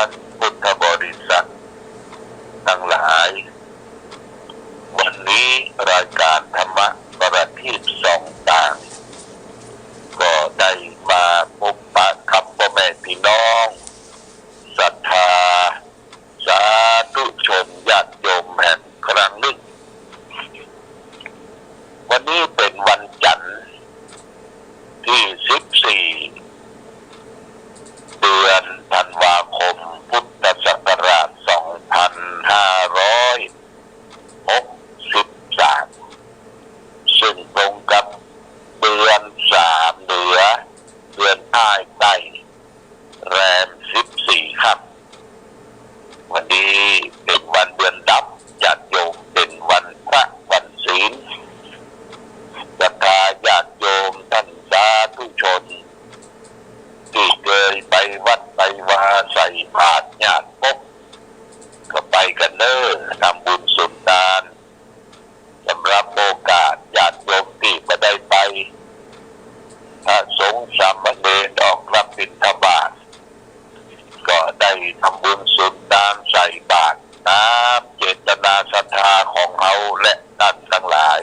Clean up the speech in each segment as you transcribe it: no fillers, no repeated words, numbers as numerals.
านพุทธบริษัททั้งหลายวันนี้รายการธรรมะประทีปส่องต่างก็ได้มาพบปะกับพ่อแม่พี่น้องศรัทธาสาธุชนญาติโยมแห่งครั้งหนึ่งวันนี้เป็นวันจันทร์ที่14เดือนธันวาคมพุทธศักราช2563ซึ่งตรงกับเดือน3เหนือเดือนอ้ายใต้แรม14ค่ำวันนี้เป็นวันเดือนดับญาติโยมเป็นวันพระวันศีลศรัทธาญาติโยมท่านสาธุชนที่เคยไปวัดไปวาใส่บาตรญาติพบก็ไปกันเด้อทำบุญสุนทานสำหรับโอกาสญาติโยมที่ไม่ได้ไปถ้าสงฆ์สามเณรออกรับบิณฑบาตก็ได้ทำบุญสุนทานใส่บาตรน้ำเจตนาศรัทธาของเขาและท่านทั้งหลาย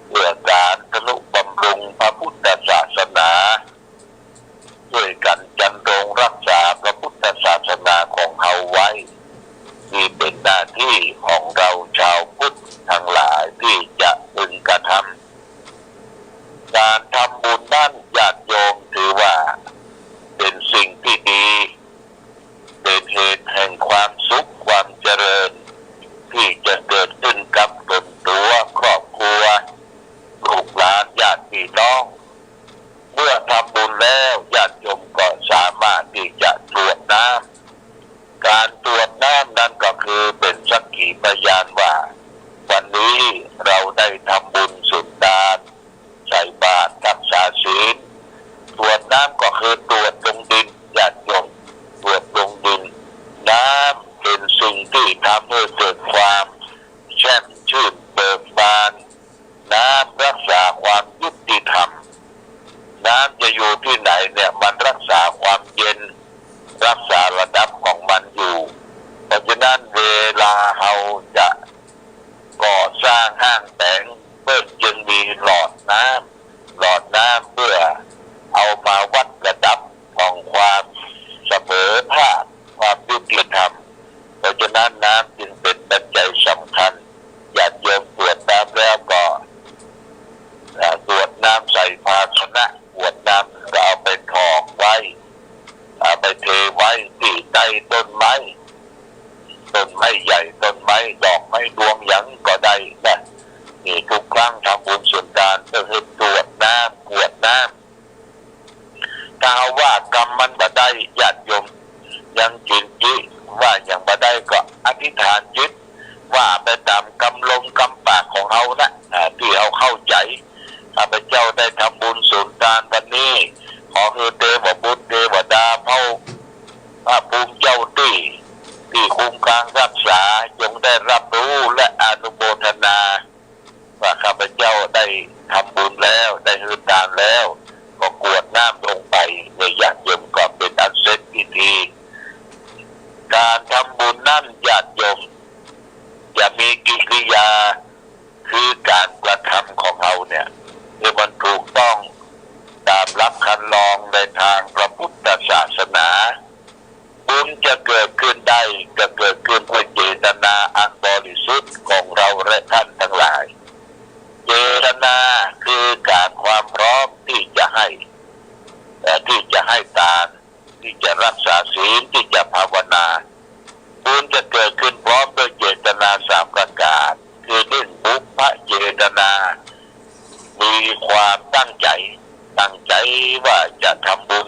เพื่อการทะลุบำรุงพระพุทธศาสนาด้วยกันจันทรงรักษาพระพุทธศาสนาของเขาไว้นี่เป็นหน้าที่ของเราชาวพุทธทั้งหลายที่จะพึงกระทำการทำบุญด้านญาติโยมถือว่าเป็นสิ่งที่ดีเป็นเหตุแห่งความสุขความเจริญที่จะเกิดขึ้นกับตนตัวครอบครัวลูกหลานญาติพี่น้องเมื่อทำบุญแล้วญาติโยมก็สามารถที่จะตรวจน้ำการตรวจน้ำนั้นก็คือเป็นสักขีพยานว่าวันนี้เราได้ทำบุญสุนทานใส่บาตรรักษาศีลตรวจน้ำก็คือตรวจลงดินญาติโยมตรวจลงดินน้ำเป็นสิ่งที่ทำให้เกิดความแช่มชื่นเบิกบานน้ำรักษาความยุติธรรมน้ำจะอยู่ที่ไหนเนี่ยมันรักษาความเย็นรักษาระดับของมันอยู่เพราะฉะนั้นเวลาเราจะก่อสร้างห้างแสงเพิ่มจึงมีหลอดน้ำเพื่อเอามาวัดระดับของความเสมอภาคความยุติธรรมเพราะฉะนั้นน้ำจึงเป็นปัจจัยสำคัญญาติโยมตรวจน้ำแล้วก็ตรวจน้ำใส่ภาชนะตรวจน้ำก็เอาไปถอกไว้เอาไปเทไว้ที่ใต้ต้นไม้ใหญ่ต้นไม้ดอกไม้ดวงหยังก็ได้นะนี่ทุกครั้งทำบุญสุนทานก็คือตรวจน้ำกวดน้ำถ้าว่ากรรมมันบ่ได้ญาติโยมยังจิตจิว่าอย่างบ่ได้ก็อธิษฐานจิตว่าไปตามกำลมกำปากของเขานะที่เขาเข้าใจข้าพเจ้าได้ทำบุญสุนทานวันนี้ขอคือเทวบุตรเทวดาพระภูมิเจ้าที่คุ้มครองรักษาจงได้รับรู้และอนุโมทนาว่าข้าพเจ้าได้ทำบุญแล้วได้ฮือทานแล้วก็กรวดน้ำลงไปในญาติโยมก็เป็นอันเสร็จพิธีการทำบุญนั่นญาติโยมจะมีกิริยาคือการกระทำของเราเนี่ยที่มันถูกต้องตามหลักคันลองในทางพระพุทธศาสนาบุญจะเกิดขึ้นได้ก็เกิดขึ้นด้วยเจตนาอันบริสุทธิ์ของเราและท่านทั้งหลายเจตนาคือการความพร้อมที่จะให้ทานที่จะรักษาศีลที่จะภาวนาบุญจะเกิดขึ้นพร้อมด้วยเจตนา3ประการคือ1บุพเจตนามีความตั้งใจว่าจะทำบุญ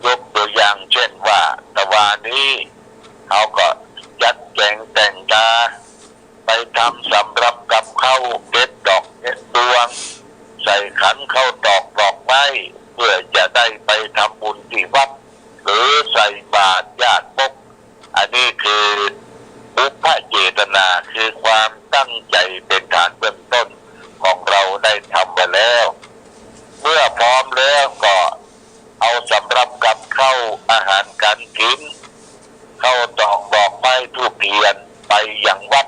ยกตัวอย่างเช่นว่าตะวันนี้เขาก็จัดแจงแต่งตาไปทำสำรับกับข้าวเด็ดดอกเด็ดดวงใส่ขันข้าวดอกไม้เพื่อจะได้ไปทำบุญที่วัดหรือใส่บาตรญาติพกอันนี้คือบุพเจตนาคือความตั้งใจเป็นฐานเบื้องต้นของเราได้ทำไปแล้วเมื่อพร้อมแล้วก็เอาสำรับกับข้าวอาหารการกิน กินเขาต้องบอกไม้ทูบเทียนไปยังวัด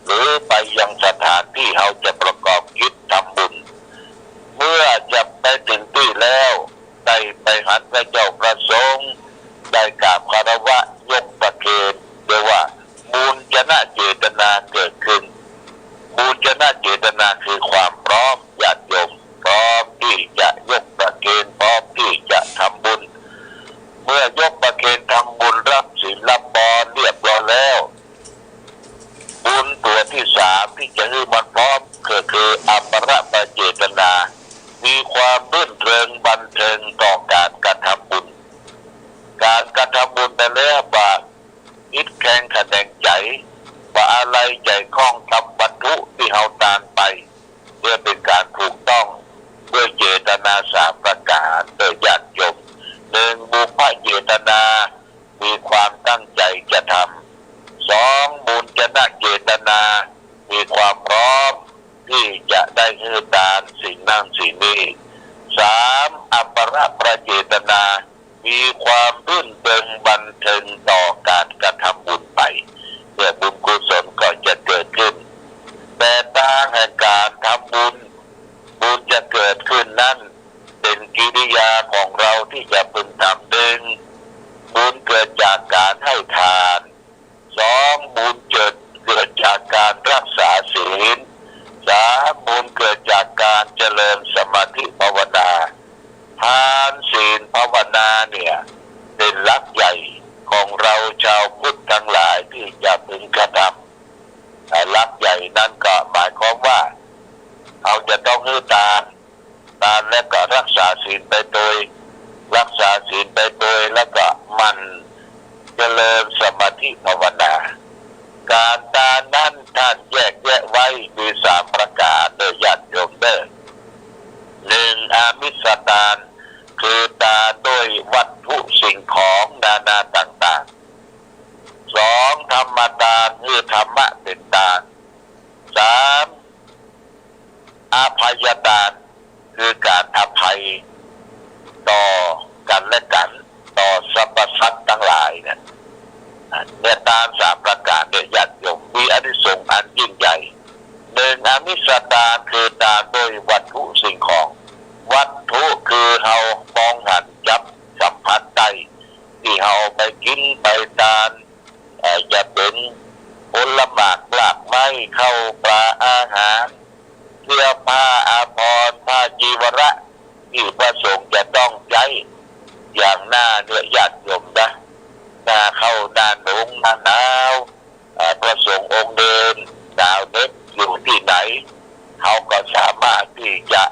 หรือไปยังสถานที่เขาจะประกอบกิจทำบุญเมื่อจะไปถึงที่แล้วได้ไปหันพระเจ้าประสงค์ได้กราบคารวะยกประเคนเรียกว่าบูญจนะเจตนาเกิดขึ้นบูญจนะเจตนาคือความพร้อมญาติโยมพร้อมที่จะยกประเคนพร้อมที่จะทำบุญเมื่อยกประเคนทำบุญรับศีลรับพรเรียบร้อยแล้วบุญตัวที่สามที่จะให้มันพร้อมคืออัปปรปเจตนามีความรื่นเริงบันเทิงต่อการกระทำบุญการกระทำบุญแต่แล้วบาอิดแข่งขันแดงใจว่าอะไรใจคล้องทำวัตถุที่เราตานไปเพื่อเป็นการถูกต้องด้วยเจตนาสามประการโดยญาติโยมหนึ่งบุพเจตนามีความตั้งใจจะทำสองบุญจนะเจตนามีความพร้อมที่จะได้ให้ทานสิ่งนั้นสิ่งนี้สามอัปปรประเจตนามีความรื่นเริงบันเทิงต่อการกระทำบุญไปเพื่อบุญกุศลก็จะเกิดขึ้นแต่ทางแห่งการทำบุญบุญจะเกิดขึ้นนั้นเป็นกิริยาของเราที่จะพึงทำหนึ่งบุญเกิดจากการให้ทานสองบุญเกิดจากการรักษาศีลสามบุญเกิดจากการเจริญสมาธิภาวนาทานศีลภาวนาเนี่ยเป็นหลักใหญ่ของเราชาวพุทธทั้งหลายที่จะพึงกระทำหลักใหญ่นั้นก็หมายความว่าเราจะต้องให้ทานและก็รักษาศีลไปโดยรักษาศีลไปโดยแล้วก็มันเจริญสมาธิภาวนาการทานนั้นท่านแยกแยะไว้มีสามประการโดยญาติโยมเด้อหนึ่งอามิสทานคือทานด้วยวัตถุสิ่งของนานาต่างๆสองธรรมทานคือธรรมะเป็นทานสามอภัยทานคือการอภัยต่อกันและกันต่อสรรพสัตว์ทั้งหลายเนี่ยทานสามประการเนี่ยญาติโยมมีอานิสงส์อันยิ่งใหญ่หนึ่งอามิสทานคือทานด้วยวัตถุสิ่งของวัตถุคือเรามองหันจับสัมผัสได้ที่เราไปกินไปทานจะเป็นผลหมากหลากไม้ข้าวปลาอาหารเสื้อผ้าอาภรณ์ผ้าจีวรที่พระสงฆ์จะต้องใช้อย่างหน้าเนื้อญาติโยมนะหน้าเข้าหน้าหนงหน้าหนาวพระสงฆ์องค์เดินหนาวเน็บอยู่ที่ไหนเขาก็สามารถที่จะ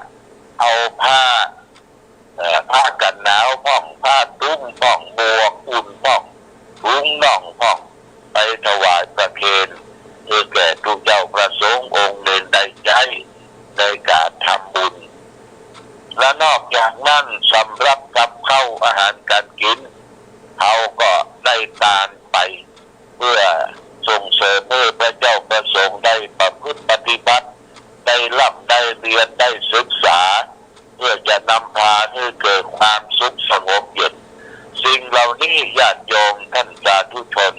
เอาผ้ากันหนาวพ่องผ้าตุ้มพ่องบวกอุ่นพ่องรุ้งน่องพ่องไปถวายประเคนเพื่อแก่ทุกเจ้าประสงค์องค์เดินได้ใจในการทำบุญและนอกจากนั้นสำหรับกับข้าวอาหารการกินเขาก็ได้ทานไปเพื่อส่งเสริมให้พระเจ้าประสงค์ได้ประพฤติปฏิบัติได้ร่ำได้เรียนได้ศึกษาเพื่อจะนำพาให้เกิดความสุขสงบเย็นสิ่งเหล่านี้ญาติโยมท่านสาธุชน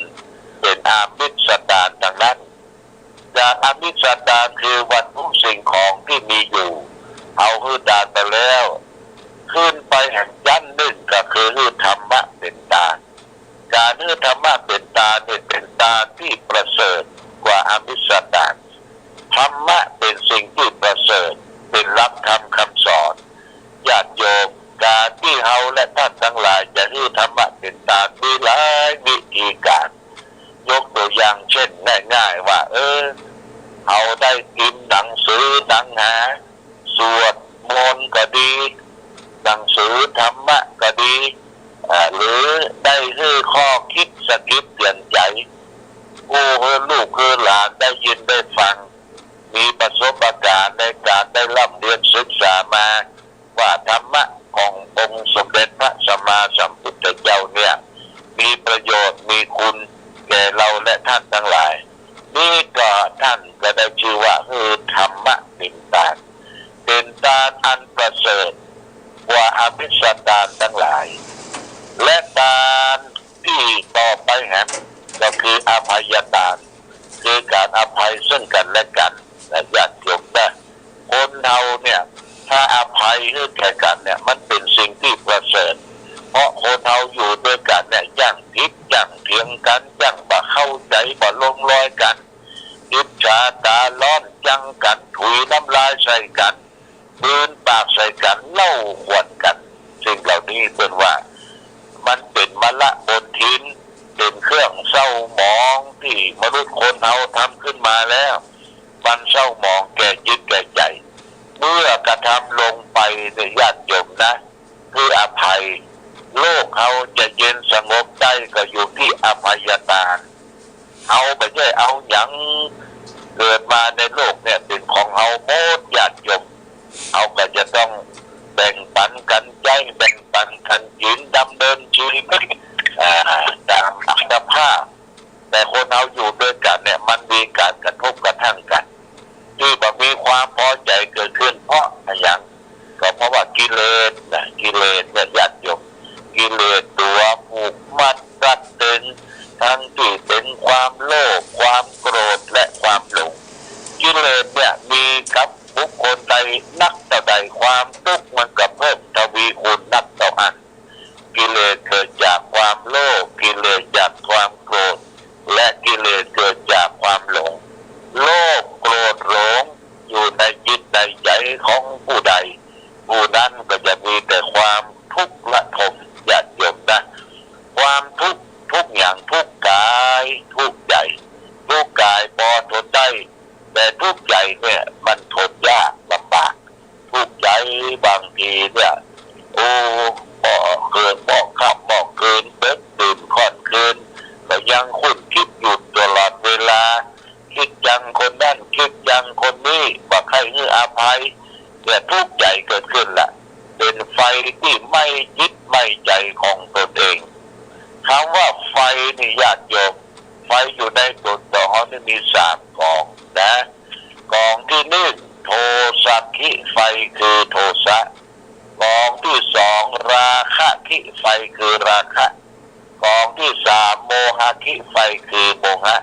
เป็นอามิสทานทั้งนั้นจากอามิสทานคือวัตถุสิ่งของที่มีอยู่เอาฮือทานไปแล้วขึ้นไปแห่งชั้นหนึ่งก็คือฮือธรรมะเป็นทานการฮือธรรมะเป็นทานเนี่ยเป็นทานที่ประเสริฐกว่าอามิสทานธรรมะเป็นสิ่งที่ประเสริฐเป็นหลักธรรมคำสอนญาติโยมการที่เฮาและท่านทั้งหลายจะฮือธรรมะเป็นทานมีหลายวิธีการยกตัวอย่างเช่นง่ายๆว่าเฮาได้กินหนังสือหนังหาสวดมนต์ก็ดีหนังสือธรรมะก็ดีหรือได้ให้ข้อคิดสะกิดเตือนใจผู้ลูกหลานได้ยินได้ฟังมีประสบการณ์ในการได้ร่ำเรียนศึกษามาว่าธรรมะขององค์สมเด็จพระสัมมาสัมพุทธเจ้าเนี่ยมีประโยชน์มีคุณแก่เราและท่านทั้งหลายนี่ก็ท่านก็ได้ชื่อว่าคือธรรมะเป็นทานอันประเสริฐกว่าอภิสทานทั้งหลายและทานที่ อภัยซึ่งกันและกันนะญาติโยมนะคนเราเนี่ยถ้าอภัยให้แก่กันเนี่ยมันเป็นสิ่งที่ประเสริฐเพราะคนเราอยู่ด้วยกันเนี่ยย่างทิพย์ย่างเถียงกันย่างบ่เข้าใจบ่ลงรอยกันอิจฉาตาร้อนจังกันถุยน้ำลายใส่กันปืนปากใส่กันเล่าขวนกันสิ่งเหล่านี้เป็นว่ามันเป็นมละบนทินเป็นเครื่องเศร้าหมองที่มนุษย์คนเราทำขึ้นมาแล้วมันเศร้าหมองแก่จิตแก่ใจเมื่อกระทำลงไปในญาติโยมนะคืออภัยโลกเขาจะเย็นสงบได้ก็อยู่ที่อภัยทานเอาไม่ใช่เอาอย่างเกิดมาในโลกเนี่ยเป็นของเอาโมดญาติโยมเอาก็จะต้องแบ่งปันกันใจแบ่งปันกันยืนดำเนินชีวิตตามอัตภาพแต่คนเราอยู่ด้วยกันเนี่ยมันมีการกระทบกระทั่งกันที่มันมีความพอใจเกิดขึ้นเพราะอย่างก็เพราะว่ากิเลสนะกิเลสเนี่ยญาติโยมกิเลสตัวผูกมัดรัดตึงทั้งที่เป็นความโลภความโกรธและความหลงกิเลสเนี่ยมีกับบุคคลใดนักต่อใดความทุกข์มันก็เพิ่มทวีคูณนักต่ออันกิเลสเกิดจากความโลภกิเลสจากความโกรธและกิเลสเกิดจากความหลงโลภโกรธหลงอยู่ในจิตในใจของผู้ใดผู้นั้นก็จะมีแต่ความทุกข์ละทมญาติโยมนะความทุกข์ทุกอย่างทุกกายทุกใจทุกกายพอทนได้แต่ทุกใจเนี่ยมันทนยากลำบากทุกใจบางทีเนี่ยโอ้บอกเกินบอกขับบอกเกินเบิกตื่นค่อนคืนก็ยังคุ้นคิดอยู่ตลอดเวลาคิดยังคนนั่นคิดยังคนนี้ว่าใครให้อภัยเนี่ยทุกใจเกิดขึ้นละเป็นไฟที่ไม่ยึดไม่ใจของตนเองคำว่าไฟนี่ญาติโยมไฟอยู่ในตัวต่อนี่มี3กองนะกองที่1โทสักขิไฟคือโทสะกองที่2ราคะขิไฟคือราคะกองที่3โมหะขิไฟคือโมหะ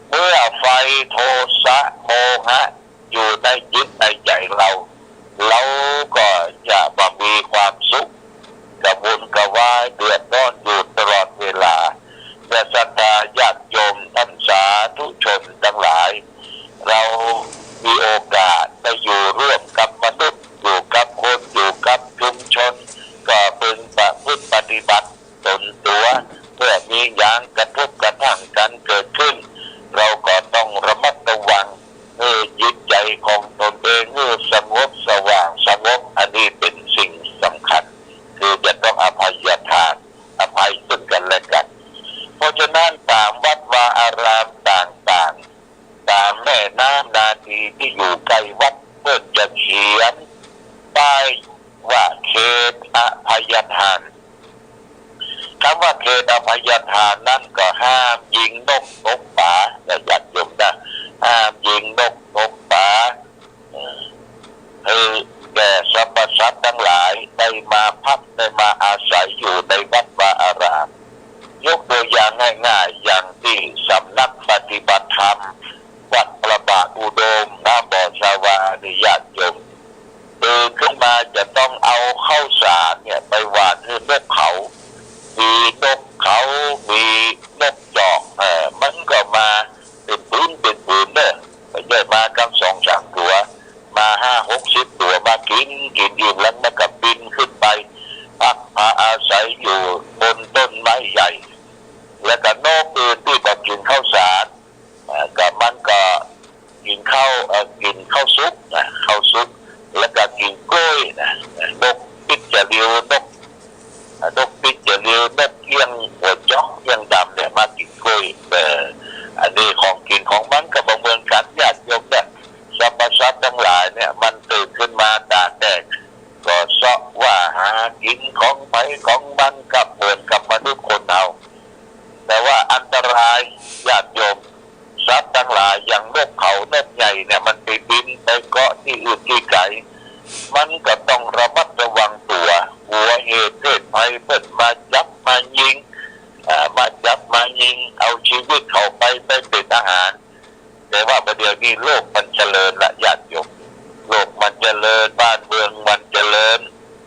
เมื่อไฟโทสะโมหะอยู่ในจิตในใจเราก็จะมีความสุขกระวนกระวายเดือดร้อนอยู่ตลอดเวลาแต่ศรัทธาญาติโยมท่านสาธุชนทั้งหลายเรามีโอกาสได้อยู่ร่วมกับมนุษย์อยู่กับคนอยู่กับชุมชนก็พึงประพฤติปฏิบัติตนตัวเมื่อมีอย่างกระทบกระทั่งกันเกิดขึ้นเราก็ต้องระมัดระวังจิตใจของตนเองสงบสว่างสงบอันนี้เป็นสิ่งสำคัญคือจะต้องอภัยทานอภัยซึ่งกันและกันเพราะฉะนั้นตามวัดวาอารามต่างๆตามแม่น้ำนาทีที่อยู่ใกล้วัดเพื่อจะเขียนป้ายว่าเขตอภัยทานคำว่าเขตอภัยทานนั่นก็ห้ามยิงนกตกปลาและญาติโยมนะห้ามยิงนกตกปลาแก่สรรพสัตว์ทั้งหลายได้มาพักได้มาอาศัยอยู่ในวัดวาอารามยกตัวอย่างง่ายๆอย่างที่สำนักปฏิบัติธรรมวัดประบาอุดมน้ำบ่อสาวานิญาติโยมตื่นขึ้นมาจะต้องเอาข้าวสารเนี่ยไปหว่านให้นกเขามีนกเขามีนกจอกมันก็มาเป็นปืนเนี่ยไม่ใช่มากัน2-3 ตัวมา50-60 ตัวมากินอิ่มแล้วมันก็บินขึ้นไปพักอาศัยอยู่บนต้นไม้ใหญ่แล้วก็นกอื่นที่ก็กินข้าวสารกับมันก็กินข้าวซุปข้าวซุปแล้วก็กินกล้วยนกปิดจะเรียวนกปิดจะเรียวนกเอี้ยงหัวจ๊อกเอี้ยงดำเนี่ยมากินกล้วยอันนี้ของกินของมันกับเมืองกันญาติโยมเนี่ยสรรพสัตว์ทั้งหลายเนี่ยมันตื่นขึ้นมาตาแดงก็เสาะว่าหากินของไปของมันกับเหมือนกับมนุษย์คนเราแต่ว่าอัน นี้โลกมันเจริญละญาติโยมโลกมันเจริญบ้านเมืองมันเจริญ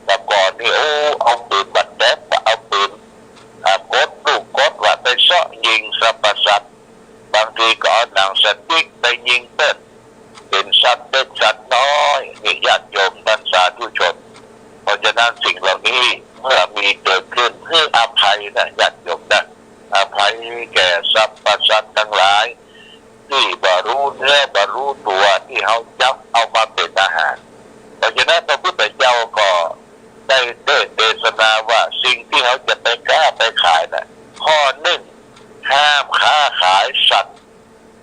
แต่ก่อนนี่เอาปืนบัดแดดเอาปืนกดลูกกดว่าไปเสาะยิงสัตว์สัตว์บางทีก็เอาหนังสติ๊กไปยิงเป็นสัตว์เล็กสัตว์น้อยนี่ญาติโยมท่านสาธุชนเพราะฉะนั้นสิ่งเหล่านี้เมื่อมีเกิดขึ้นเพื่ออภัยนะญาติโยมนะอภัยแก่สรรพสัตว์ทั้งหลายที่บรู้เนื้อบรู้ตัวที่เขาจับเอามาเป็นอาหารเพราะฉะนั้นพระพุทธเจ้าก็ได้เทศนาว่าสิ่งที่เขาจะไปค้าไปขายนะข้อหนึ่งห้ามค้าขายสัตว์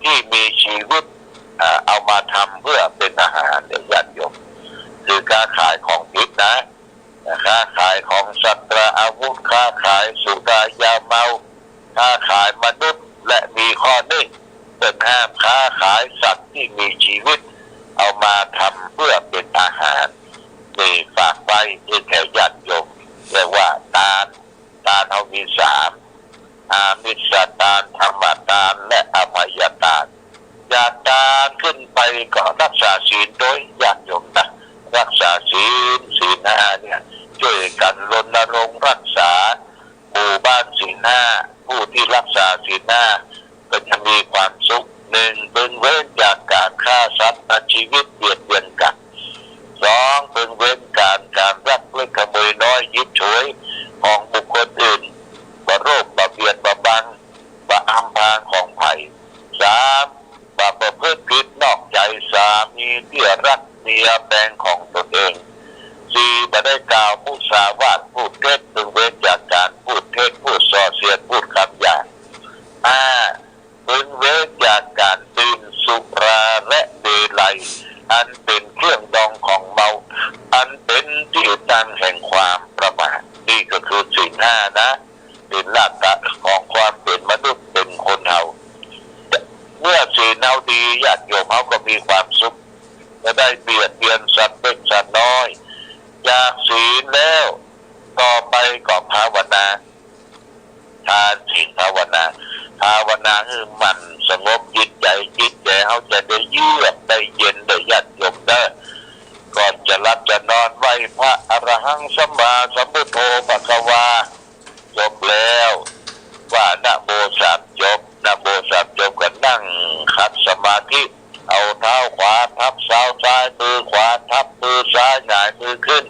ที่มีชีวิตเอามาทำเพื่อเป็นอาหารเนี่ยญาติโยมคือค้าขายของผิดนะค้าขายของสัตว์อาวุธค้าขายสุรายาเมาค้าขายมนุษย์และมีข้อหนึ่งเป็นห้ามค้าขายสัตว์ที่มีชีวิตเอามาทำเพื่อเป็นอาหารนี่ฝากไว้ที่แก่ญาติโยมเรียกว่าทานเขามีสามอามิสทานธรรมทานและอภัยทานญาติทานขึ้นไปก็รักษาศีลโดยญาติโยมนะรักษาศีลห้าเนี่ยช่วยกันรณรงค์รักษาหมู่บ้านศีลห้าผู้ที่รักษาศีลห้าก็จะมีความสุขหนึ่งเป็นเว้นจากการฆ่าสัตว์ชีวิตเบียดเบียนกันสองเป็นเว้นการลักเล็กขโมยน้อยยึดฉวยของบุคคลอื่นบ่โรคบ่เบียดบ่บังบ่อำพรางของไผ่สามบ่ประพฤติผิดนอกใจสามีที่รักเมียแปลงของตนเองสี่บ่ได้กล่าวมุสาวาทพูดเท็จเป็นเว้นจากการพูดเท็จพูดส่อเสียดพูดคำหยาบเป็นเว้นจากการดื่มสุราและเดลัยอันเป็นเครื่องดองของเมาอันเป็นที่ตั้งแห่งความประมาทนี่ก็คือศีลห้านะเป็นหลักของความเป็นมนุษย์เป็นคนเฮาเมื่อศีลเฮาดีญาติโยมเฮาก็มีความสุขจะได้เบียดเบียนสัตว์เล็กสัตว์น้อยจากศีลแล้วต่อไปก็ภาวนาทานศีลภาวนาคือมันสงบจิตใจเขาจะได้เยือกได้เย็นได้ญาติโยมได้ก่อนจะรับจะนอนไหวพระอรหังสัมมาสัมพุทโธภควาจบแล้วว่านะโมสามจบก็นั่งขัดสมาธิเอาเท้าขวาทับเท้าซ้ายมือขวาทับมือซ้ายหงายมือขึ้น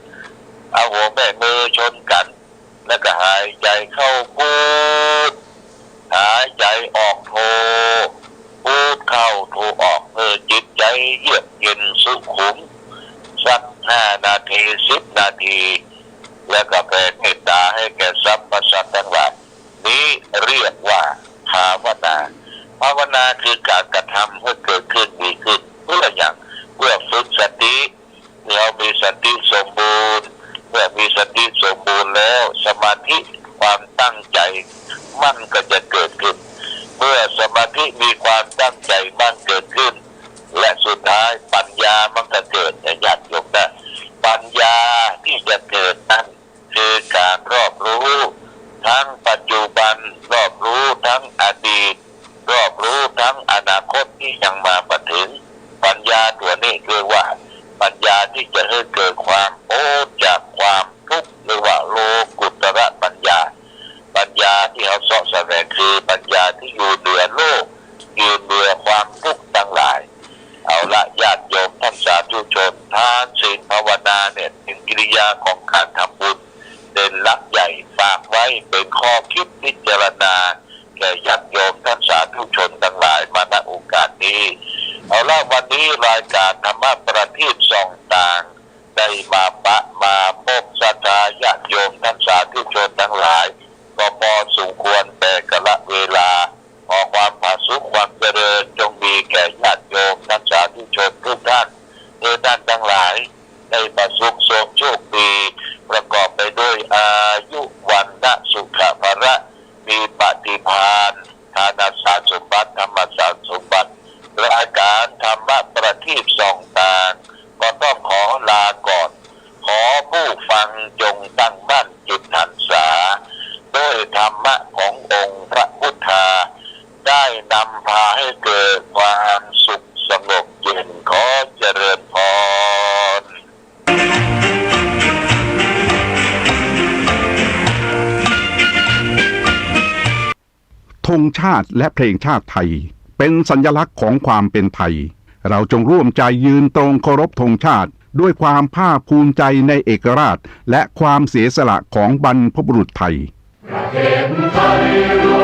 เอาหัวแม่มือชนกันแล้วก็หายใจเข้าพูดหายใจออกโทพูดเข้าโทออกจิตใจเยือกเย็นสุขุมสัก5 นาที10 นาทีแล้วก็แผ่เมตตาให้แก่สรรพสัตว์ทั้งหลายนี้เรียกว่าภาวนาคือการกระทำให้เกิดขึ้นมีขึ้นเพื่ออย่างเพื่อฝึกสติเรามีสติสมบูรณ์เมื่อมีสติสมบูรณ์แล้วสมาธิความตั้งใจมั่นก็จะเกิดขึ้นเมื่อสมาธิมีความตั้งใจมั่นเกิดขึ้นและสุดท้ายปัญญามันก็เกิดญาติโยมนะปัญญาที่จะเกิดนั้นคือการรอบรู้ทั้งปัจจุบันรอบรู้ทั้งอดีตรอบรู้ทั้งอนาคตที่ยังมาถึงปัญญาตัวนี้คือว่าปัญญาที่จะให้เกิดความจากความทุกข์หรือว่าโลกุตระปัญญาที่เขาสอนแสดงคือปัญญาที่อยู่เหนือโลกอยู่เหนือความทุกข์ทั้งหลายเอาละญาติโยมท่านสาธุชนทานศีลภาวนาเนี่ยเป็นกิริยาของการทำบุญเป็นหลักใหญ่ฝากไว้เป็นข้อคิดพิจารณาแก่ญาติโยมท่านสาธุชนทั้งหลายมาณโอกาสนี้เอาละวันนี้รายการธรรมะประทีปส่องต่างได้มาพบศรัทธาญาติโยมท่านสาธุชนทั้งหลายก็พอสมควรแต่กละเวลาขอความผาสุขความเจริญจงมีแก่ญาติโยมท่านสาธุชนทุกท่านท่านทั้งหลายได้ประสบโชคดีประกอบไปด้วยอายุวันนะสุขภาระมีปฏิภาณทานสารสมบัติธรรมสารสมบัติรายการธรรมะประทีปส่องต่างก็ต้องขอลาก่อนขอผู้ฟังจงตั้งมั่นจิตหันษาด้วยธรรมะขององค์พระพุทธาได้นำพาให้เกิดความสุขสงบ ธงชาติและเพลงชาติไทยเป็นสัญลักษณ์ของความเป็นไทยเราจงร่วมใจยืนตรงเคารพธงชาติด้วยความภาคภูมิใจในเอกราชและความเสียสละของบรรพบุรุษไทยประเทศไทย